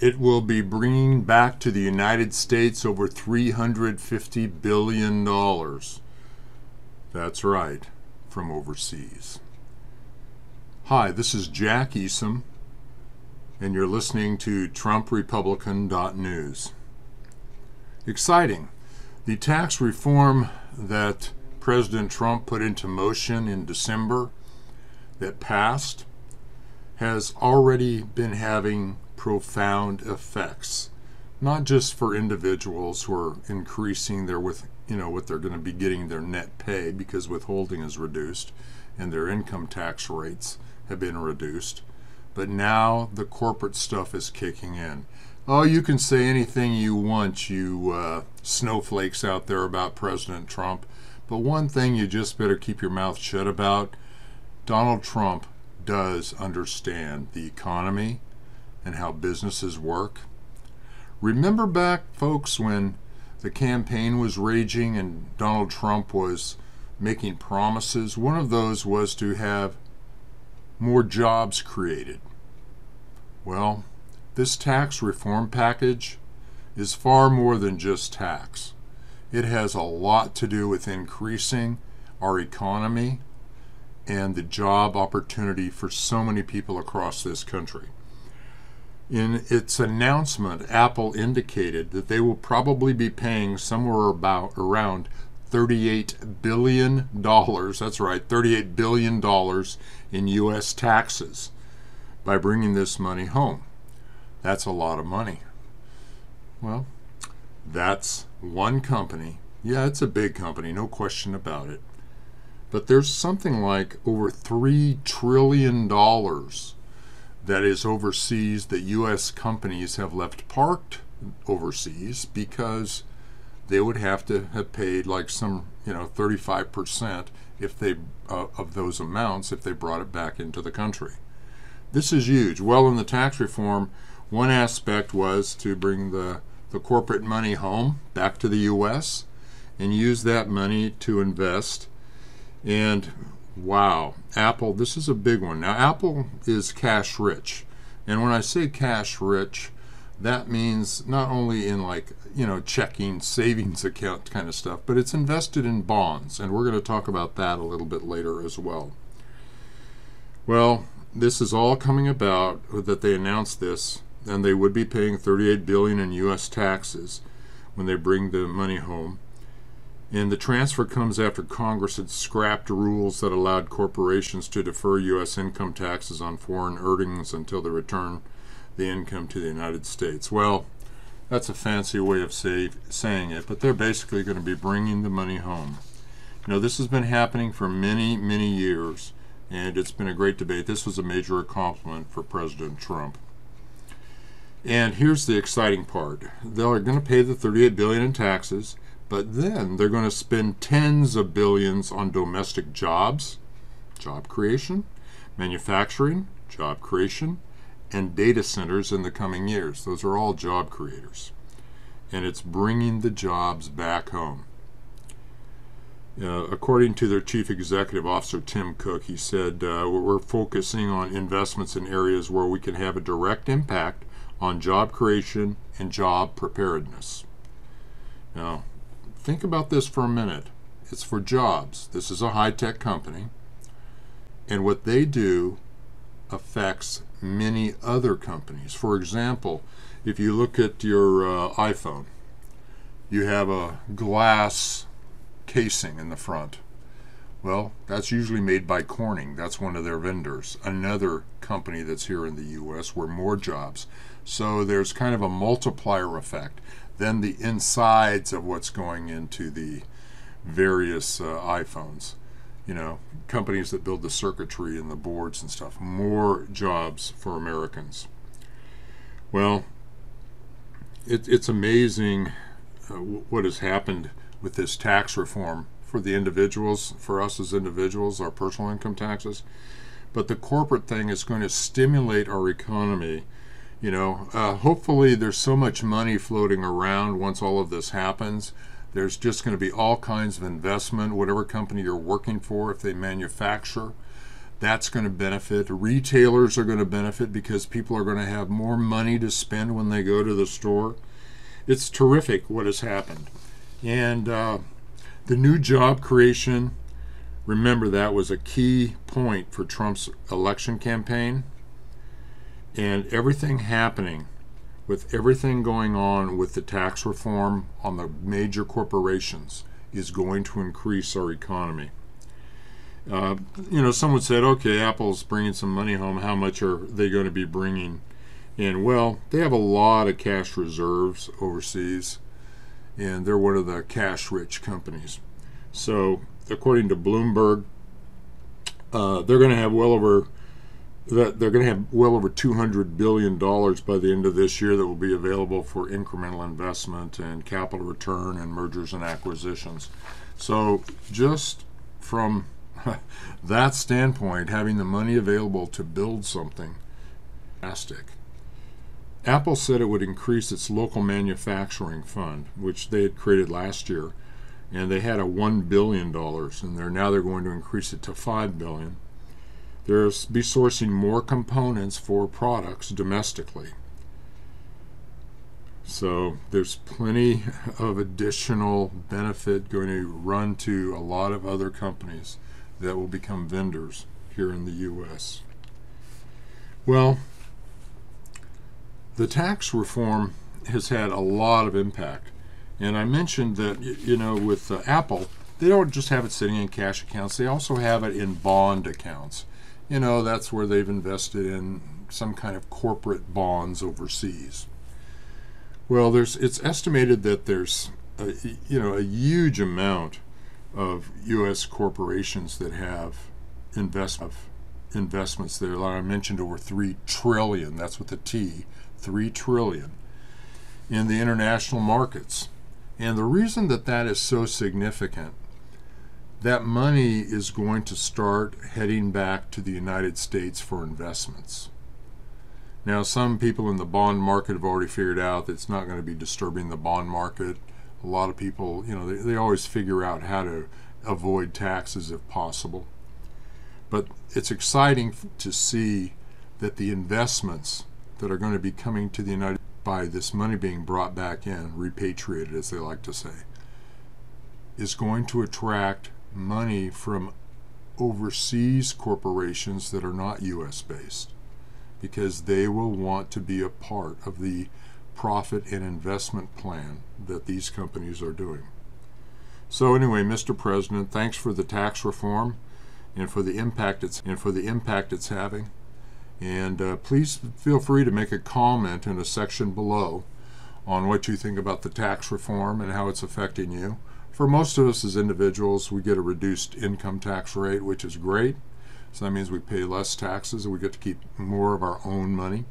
It will be bringing back to the United States over $350 billion. That's right, from overseas. Hi, this is Jack Easum, and you're listening to Trump Republican News. Exciting. The tax reform that President Trump put into motion in December that passed has already been having profound effects, not just for individuals who are increasing their what they're going to be getting their net pay because withholding is reduced and their income tax rates have been reduced, but now the corporate stuff is kicking in. Oh, you can say anything you want, you snowflakes out there, about President Trump, but one thing you just better keep your mouth shut about: Donald Trump does understand the economy and how businesses work. Remember back, folks, when the campaign was raging and Donald Trump was making promises? One of those was to have more jobs created. Well, this tax reform package is far more than just tax. It has a lot to do with increasing our economy and the job opportunity for so many people across this country. In its announcement, Apple indicated that they will probably be paying somewhere around $38 billion. That's right, $38 billion in U.S. taxes by bringing this money home. That's a lot of money. Well, that's one company. Yeah, it's a big company, no question about it. But there's something like over $3 trillion that is overseas that U.S. companies have left parked overseas because they would have to have paid like some 35% if they of those amounts if they brought it back into the country. This is huge. Well, in the tax reform, one aspect was to bring the corporate money home back to the U.S. and use that money to invest. And wow, Apple, this is a big one. Now, Apple is cash rich. And when I say cash rich, that means not only in checking, savings account kind of stuff, but it's invested in bonds. And we're going to talk about that a little bit later as well. Well, this is all coming about that they announced this, and they would be paying $38 billion in U.S. taxes when they bring the money home. And the transfer comes after Congress had scrapped rules that allowed corporations to defer U.S. income taxes on foreign earnings until they return the income to the United States. Well, that's a fancy way of saying it, but they're basically going to be bringing the money home. This has been happening for many, many years, and it's been a great debate. This was a major accomplishment for President Trump. And here's the exciting part. They're going to pay the $38 billion in taxes, but then they're going to spend tens of billions on domestic jobs, job creation, manufacturing, job creation, and data centers in the coming years. Those are all job creators. And it's bringing the jobs back home. According to their chief executive officer, Tim Cook, he said, we're focusing on investments in areas where we can have a direct impact on job creation and job preparedness. Now, think about this for a minute. It's for jobs. This is a high-tech company, and what they do affects many other companies. For example, if you look at your iPhone, you have a glass casing in the front. Well, that's usually made by Corning. That's one of their vendors. Another company that's here in the U.S. where more jobs. So there's kind of a multiplier effect. Then the insides of what's going into the various iPhones. Companies that build the circuitry and the boards and stuff. More jobs for Americans. Well, it's amazing what has happened with this tax reform for the individuals, for us as individuals, our personal income taxes. But the corporate thing is going to stimulate our economy. Hopefully there's so much money floating around once all of this happens. There's just going to be all kinds of investment, whatever company you're working for, if they manufacture, That's going to benefit. Retailers are going to benefit because people are going to have more money to spend when they go to the store. It's terrific what has happened. And the new job creation, remember, that was a key point for Trump's election campaign. And everything happening, with everything going on with the tax reform on the major corporations, is going to increase our economy. Someone said, okay, Apple's bringing some money home. How much are they going to be bringing in? Well, they have a lot of cash reserves overseas, and they're one of the cash-rich companies. So, according to Bloomberg, they're going to have well over $200 billion by the end of this year that will be available for incremental investment and capital return and mergers and acquisitions. So, just from that standpoint, having the money available to build something, fantastic. Apple said it would increase its local manufacturing fund, which they had created last year, and they had a $1 billion in there. Now they're going to increase it to $5 billion. They'll be sourcing more components for products domestically. So there's plenty of additional benefit going to run to a lot of other companies that will become vendors here in the U.S. Well, the tax reform has had a lot of impact. And I mentioned that, with Apple, they don't just have it sitting in cash accounts, they also have it in bond accounts. That's where they've invested in some kind of corporate bonds overseas. Well, it's estimated that there's a huge amount of U.S. corporations that have investments there. Like I mentioned, over $3 trillion, that's with a T, $3 trillion in the international markets. And the reason that is so significant, that money is going to start heading back to the United States for investments. Now, some people in the bond market have already figured out that it's not going to be disturbing the bond market. A lot of people, they always figure out how to avoid taxes if possible. But it's exciting to see that the investments that are going to be coming to the United States by this money being brought back in, repatriated as they like to say, is going to attract money from overseas corporations that are not U.S. based, because they will want to be a part of the profit and investment plan that these companies are doing. So anyway, Mr. President, thanks for the tax reform and for the impact it's having. And please feel free to make a comment in a section below on what you think about the tax reform and how it's affecting you. For most of us as individuals, we get a reduced income tax rate, which is great. So that means we pay less taxes and we get to keep more of our own money.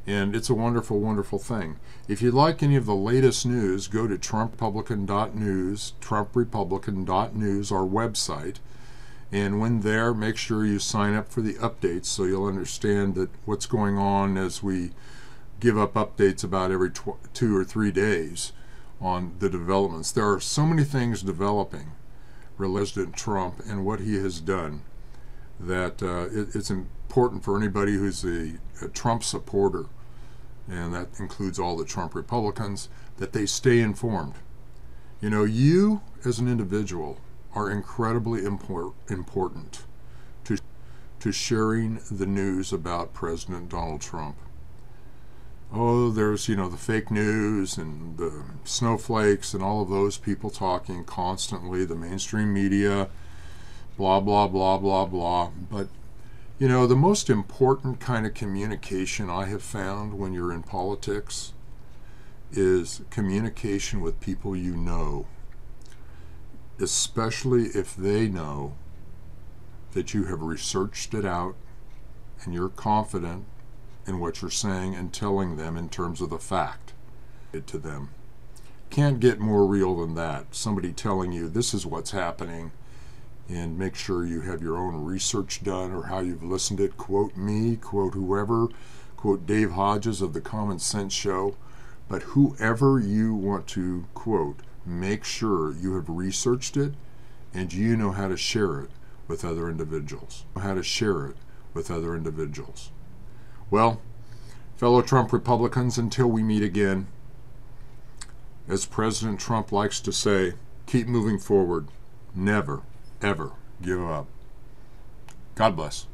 And it's a wonderful, wonderful thing. If you'd like any of the latest news, go to TrumpRepublican.news, TrumpRepublican.news, our website. And when there, make sure you sign up for the updates so you'll understand that what's going on as we give up updates about every 2 or 3 days on the developments. There are so many things developing related to Trump and what he has done that it's important for anybody who's a Trump supporter, and that includes all the Trump Republicans, that they stay informed. You as an individual are incredibly important to sharing the news about President Donald Trump. Oh, there's, the fake news and the snowflakes and all of those people talking constantly, the mainstream media, blah, blah, blah, blah, blah. But, the most important kind of communication I have found when you're in politics is communication with people you know, especially if they know that you have researched it out and you're confident in what you're saying and telling them in terms of the fact to them. Can't get more real than that. Somebody telling you this is what's happening, and make sure you have your own research done or how you've listened to it. Quote me, quote whoever, quote Dave Hodges of the Common Sense Show. But whoever you want to quote, make sure you have researched it and you know how to share it with other individuals, how to share it with other individuals. Well, fellow Trump Republicans, until we meet again, as President Trump likes to say, keep moving forward. Never, ever give up. God bless.